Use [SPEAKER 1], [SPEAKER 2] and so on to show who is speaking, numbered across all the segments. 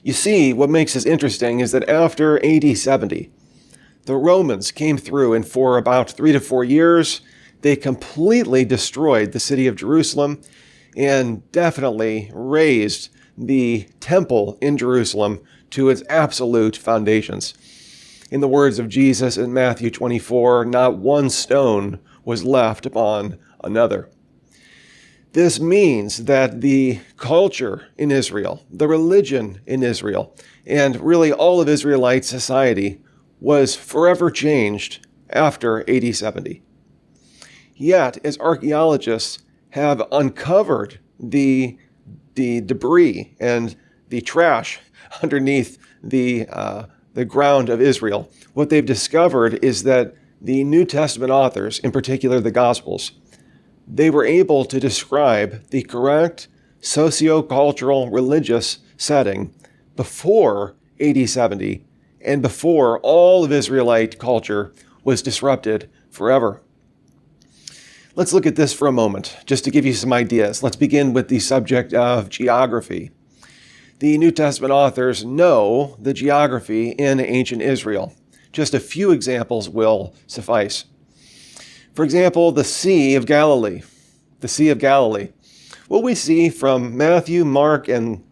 [SPEAKER 1] You see, what makes this interesting is that after AD 70, the Romans came through, and for about 3 to 4 years, they completely destroyed the city of Jerusalem and definitely razed the temple in Jerusalem to its absolute foundations. In the words of Jesus in Matthew 24, not one stone was left upon another. This means that the culture in Israel, the religion in Israel, and really all of Israelite society was forever changed after AD 70. Yet, as archaeologists have uncovered the debris and the trash underneath the ground of Israel, what they've discovered is that the New Testament authors, in particular the Gospels, they were able to describe the correct socio-cultural religious setting before AD 70 and before all of Israelite culture was disrupted forever. Let's look at this for a moment, just to give you some ideas. Let's begin with the subject of geography. The New Testament authors know the geography in ancient Israel. Just a few examples will suffice. For example, the Sea of Galilee. The Sea of Galilee. What we see from Matthew, Mark, and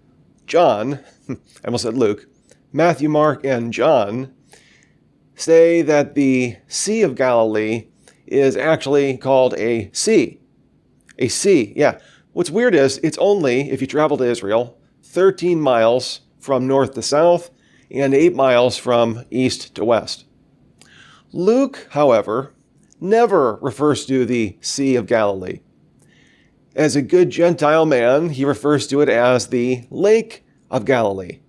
[SPEAKER 1] John, I almost said Luke, Matthew, Mark, and John say that the Sea of Galilee is actually called a sea. A sea, yeah. What's weird is it's only, if you travel to Israel, 13 miles from north to south and 8 miles from east to west. Luke, however, never refers to the Sea of Galilee. As a good Gentile man, he refers to it as the Lake of Galilee.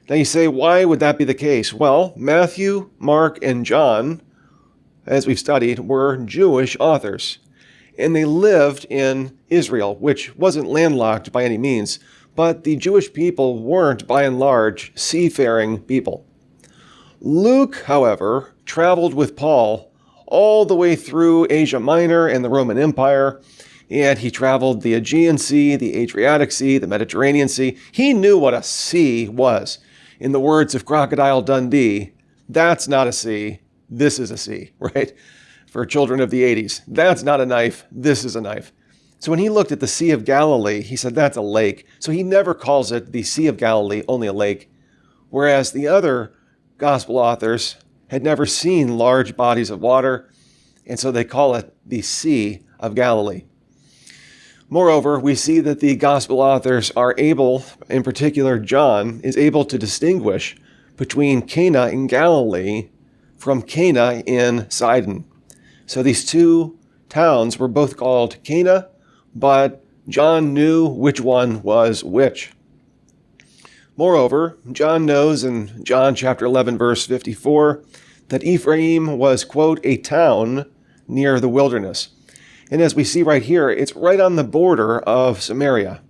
[SPEAKER 1] Now you say, why would that be the case? Well, Matthew, Mark, and John, as we've studied, were Jewish authors, and they lived in Israel, which wasn't landlocked by any means, but the Jewish people weren't, by and large, seafaring people. Luke, however, traveled with Paul all the way through Asia Minor and the Roman Empire, and he traveled the Aegean Sea, the Adriatic Sea, the Mediterranean Sea. He knew what a sea was. In the words of Crocodile Dundee, that's not a sea, this is a sea, right? For children of the 80s, that's not a knife, this is a knife. So when he looked at the Sea of Galilee, he said that's a lake. So he never calls it the Sea of Galilee, only a lake. Whereas the other gospel authors had never seen large bodies of water, and so they call it the Sea of Galilee. Moreover, we see that the gospel authors are able, in particular John, is able to distinguish between Cana in Galilee from Cana in Sidon. So these two towns were both called Cana, but John knew which one was which. Moreover, John knows in John chapter 11, verse 54, that Ephraim was, quote, a town near the wilderness. And as we see right here, it's right on the border of Samaria,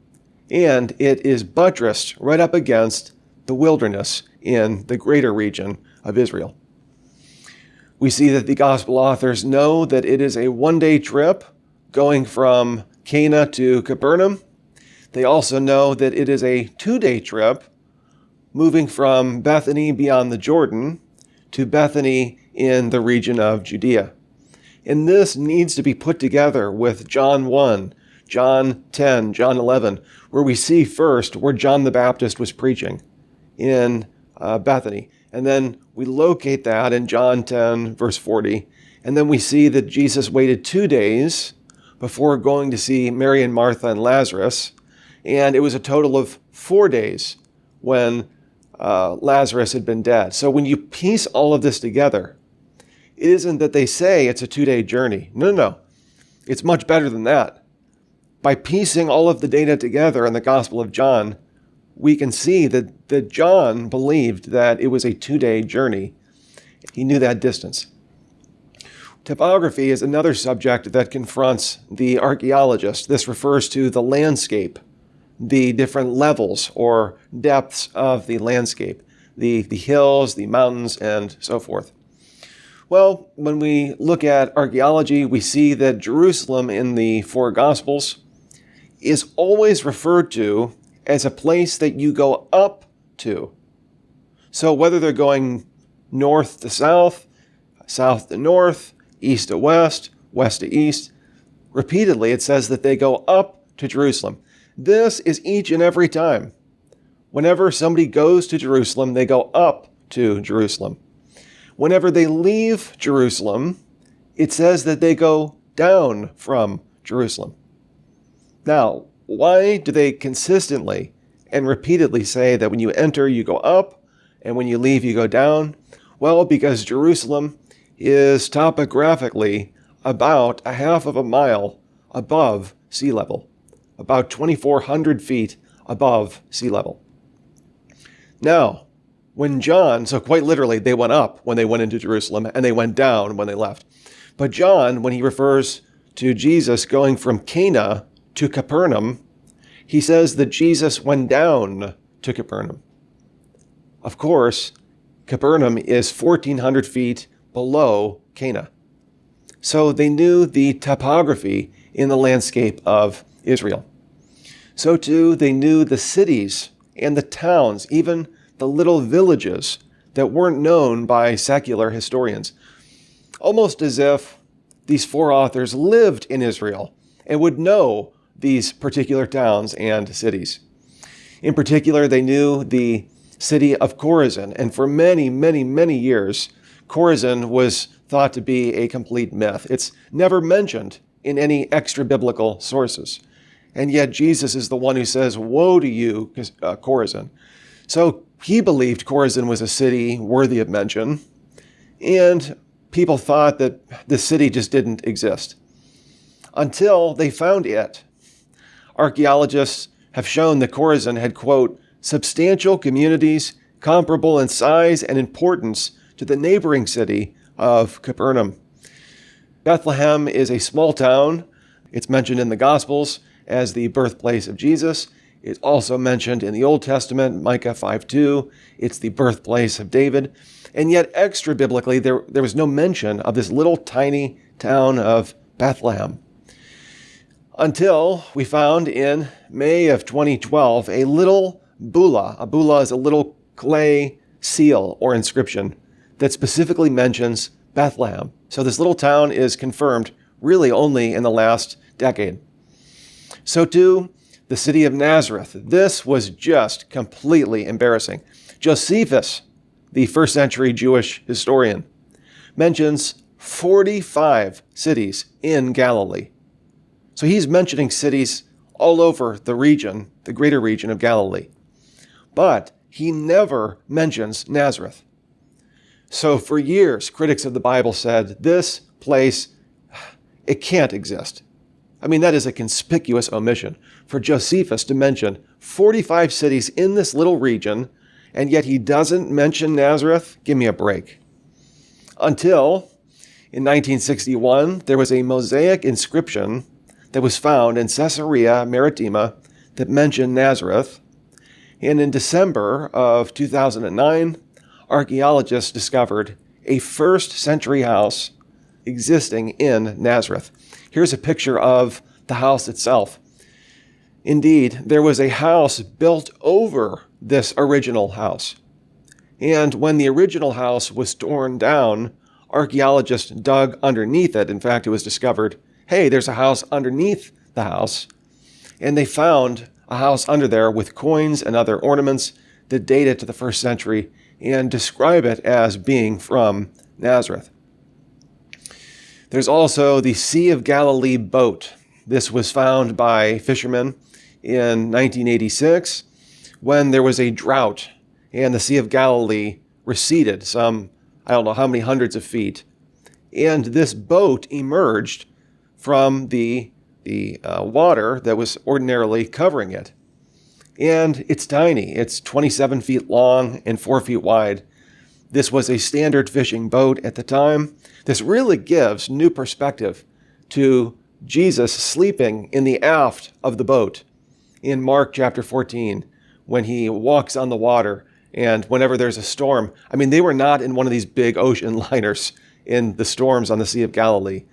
[SPEAKER 1] and it is buttressed right up against the wilderness in the greater region of Israel. We see that the gospel authors know that it is a one-day trip going from Cana to Capernaum. They also know that it is a 2-day trip moving from Bethany beyond the Jordan to Bethany in the region of Judea. And this needs to be put together with John 1, John 10, John 11, where we see first where John the Baptist was preaching in Bethany. And then we locate that in John 10, verse 40. And then we see that Jesus waited 2 days before going to see Mary and Martha and Lazarus. And it was a total of 4 days when Lazarus had been dead. So when you piece all of this together, it isn't that they say it's a 2-day journey. No. It's much better than that. By piecing all of the data together in the Gospel of John, we can see that John believed that it was a 2-day journey. He knew that distance. Topography is another subject that confronts the archaeologist. This refers to the landscape, the different levels or depths of the landscape, the hills, the mountains, and so forth. Well, when we look at archaeology, we see that Jerusalem in the 4 Gospels is always referred to as a place that you go up to. So whether they're going north to south, south to north, east to west, west to east, repeatedly it says that they go up to Jerusalem. This is each and every time. Whenever somebody goes to Jerusalem, they go up to Jerusalem. Whenever they leave Jerusalem, it says that they go down from Jerusalem. Now, why do they consistently and repeatedly say that when you enter, you go up, and when you leave, you go down? Well, because Jerusalem is topographically about a half of a mile above sea level, about 2,400 feet above sea level. Now, when John, so quite literally, they went up when they went into Jerusalem, and they went down when they left. But John, when he refers to Jesus going from Cana to Capernaum, he says that Jesus went down to Capernaum. Of course, Capernaum is 1,400 feet below Cana. So they knew the topography in the landscape of Israel. So too, they knew the cities and the towns, even the little villages that weren't known by secular historians. Almost as if these four authors lived in Israel and would know these particular towns and cities. In particular, they knew the city of Chorazin, and for many, many, many years, Chorazin was thought to be a complete myth. It's never mentioned in any extra-biblical sources. And yet Jesus is the one who says, "Woe to you, Chorazin." So he believed Chorazin was a city worthy of mention, and people thought that the city just didn't exist until they found it. Archaeologists have shown that Chorazin had, quote, substantial communities comparable in size and importance to the neighboring city of Capernaum. Bethlehem is a small town. It's mentioned in the Gospels as the birthplace of Jesus. It's also mentioned in the Old Testament, Micah 5:2. It's the birthplace of David. And yet, extra-biblically, there was no mention of this little tiny town of Bethlehem. Until we found in May of 2012 a little bulla. A bulla is a little clay seal or inscription that specifically mentions Bethlehem. So this little town is confirmed really only in the last decade. So too, the city of Nazareth. This was just completely embarrassing. Josephus, the first century Jewish historian, mentions 45 cities in Galilee. So he's mentioning cities all over the region, the greater region of Galilee. But he never mentions Nazareth. So for years, critics of the Bible said, this place, it can't exist. I mean, that is a conspicuous omission for Josephus to mention 45 cities in this little region, and yet he doesn't mention Nazareth? Give me a break. Until in 1961, there was a mosaic inscription that was found in Caesarea Maritima that mentioned Nazareth. And in December of 2009, archaeologists discovered a first-century house existing in Nazareth. Here's a picture of the house itself. Indeed, there was a house built over this original house. And when the original house was torn down, archaeologists dug underneath it. In fact, it was discovered, hey, there's a house underneath the house. And they found a house under there with coins and other ornaments that date it to the first century and describe it as being from Nazareth. There's also the Sea of Galilee Boat. This was found by fishermen in 1986 when there was a drought and the Sea of Galilee receded some, I don't know how many hundreds of feet. And this boat emerged from the water that was ordinarily covering it. And it's tiny. It's 27 feet long and 4 feet wide. This was a standard fishing boat at the time. This really gives new perspective to Jesus sleeping in the aft of the boat in Mark chapter 14 when he walks on the water and whenever there's a storm. I mean, they were not in one of these big ocean liners in the storms on the Sea of Galilee.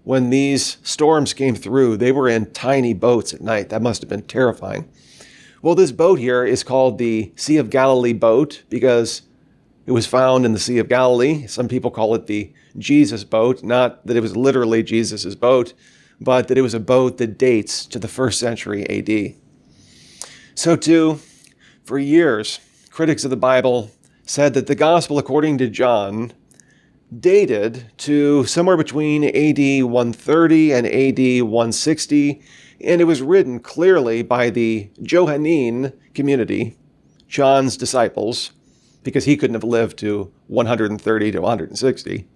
[SPEAKER 1] When these storms came through, they were in tiny boats at night. That must have been terrifying. Well, this boat here is called the Sea of Galilee Boat because it was found in the Sea of Galilee. Some people call it the Jesus boat, not that it was literally Jesus's boat, but that it was a boat that dates to the 1st century AD. So too, for years, critics of the Bible said that the Gospel according to John dated to somewhere between AD 130 and AD 160, and it was written clearly by the Johannine community, John's disciples, because he couldn't have lived to 130 to 160.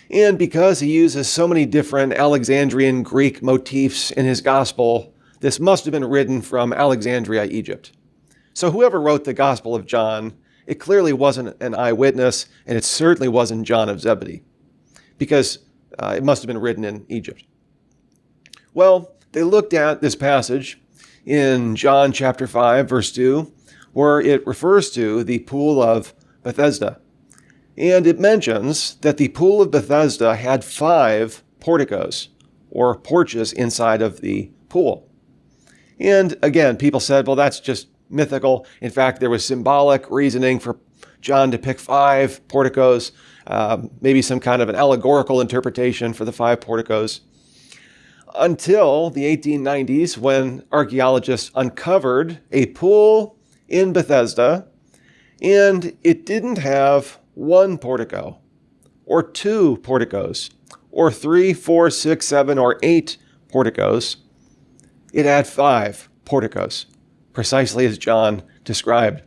[SPEAKER 1] And because he uses so many different Alexandrian Greek motifs in his gospel, this must have been written from Alexandria, Egypt. So whoever wrote the Gospel of John, it clearly wasn't an eyewitness, and it certainly wasn't John of Zebedee, because it must have been written in Egypt. Well, they looked at this passage in John chapter 5, verse 2, where it refers to the pool of Bethesda. And it mentions that the pool of Bethesda had 5 porticos, or porches inside of the pool. And again, people said, well, that's just mythical. In fact, there was symbolic reasoning for John to pick 5 porticos, maybe some kind of an allegorical interpretation for the 5 porticos. Until the 1890s, when archaeologists uncovered a pool in Bethesda, and it didn't have 1 portico, or 2 porticos, or 3, 4, 6, 7, or 8 porticos. It had 5 porticos, precisely as John described.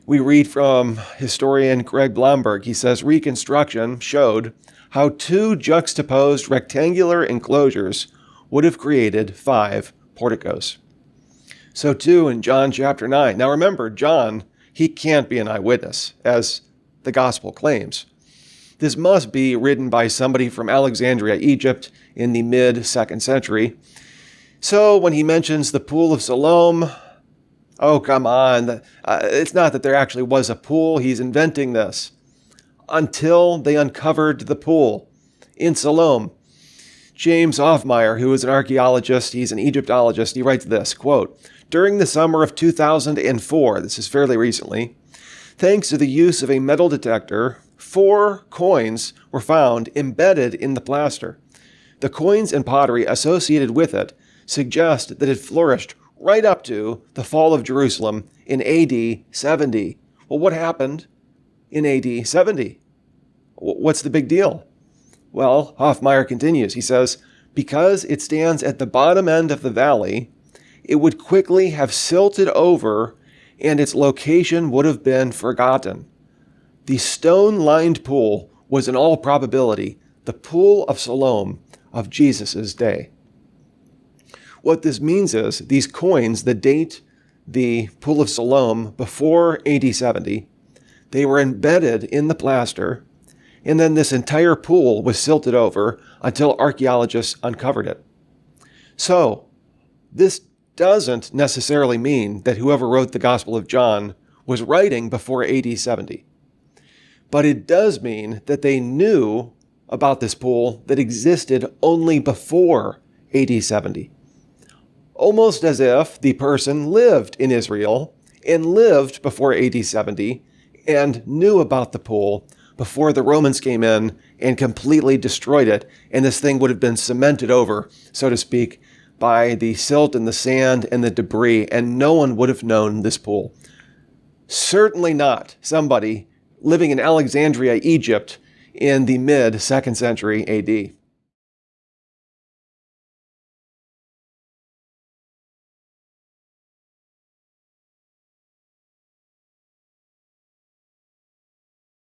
[SPEAKER 1] We read from historian Greg Blomberg. He says, reconstruction showed how 2 juxtaposed rectangular enclosures would have created 5 porticos. So too in John chapter 9. Now remember, John, he can't be an eyewitness, as the gospel claims. This must be written by somebody from Alexandria, Egypt, in the mid-2nd century. So when he mentions the pool of Siloam, oh, come on. It's not that there actually was a pool. He's inventing this. Until they uncovered the pool in Siloam. James Hoffmeyer, who is an archaeologist, he's an Egyptologist, he writes this, quote, during the summer of 2004, this is fairly recently, thanks to the use of a metal detector, 4 coins were found embedded in the plaster. The coins and pottery associated with it suggest that it flourished right up to the fall of Jerusalem in AD 70. Well, what happened in AD 70? What's the big deal? Well, Hoffmeyer continues. He says, because it stands at the bottom end of the valley, it would quickly have silted over and its location would have been forgotten. The stone-lined pool was in all probability the pool of Siloam of Jesus' day. What this means is these coins that date the pool of Siloam before AD 70, they were embedded in the plaster, and then this entire pool was silted over until archaeologists uncovered it. So, this doesn't necessarily mean that whoever wrote the Gospel of John was writing before AD 70. But it does mean that they knew about this pool that existed only before AD 70. Almost as if the person lived in Israel and lived before AD 70 and knew about the pool before the Romans came in and completely destroyed it, and this thing would have been cemented over, so to speak, by the silt and the sand and the debris, and no one would have known this pool. Certainly not somebody living in Alexandria, Egypt in the mid-2nd century AD.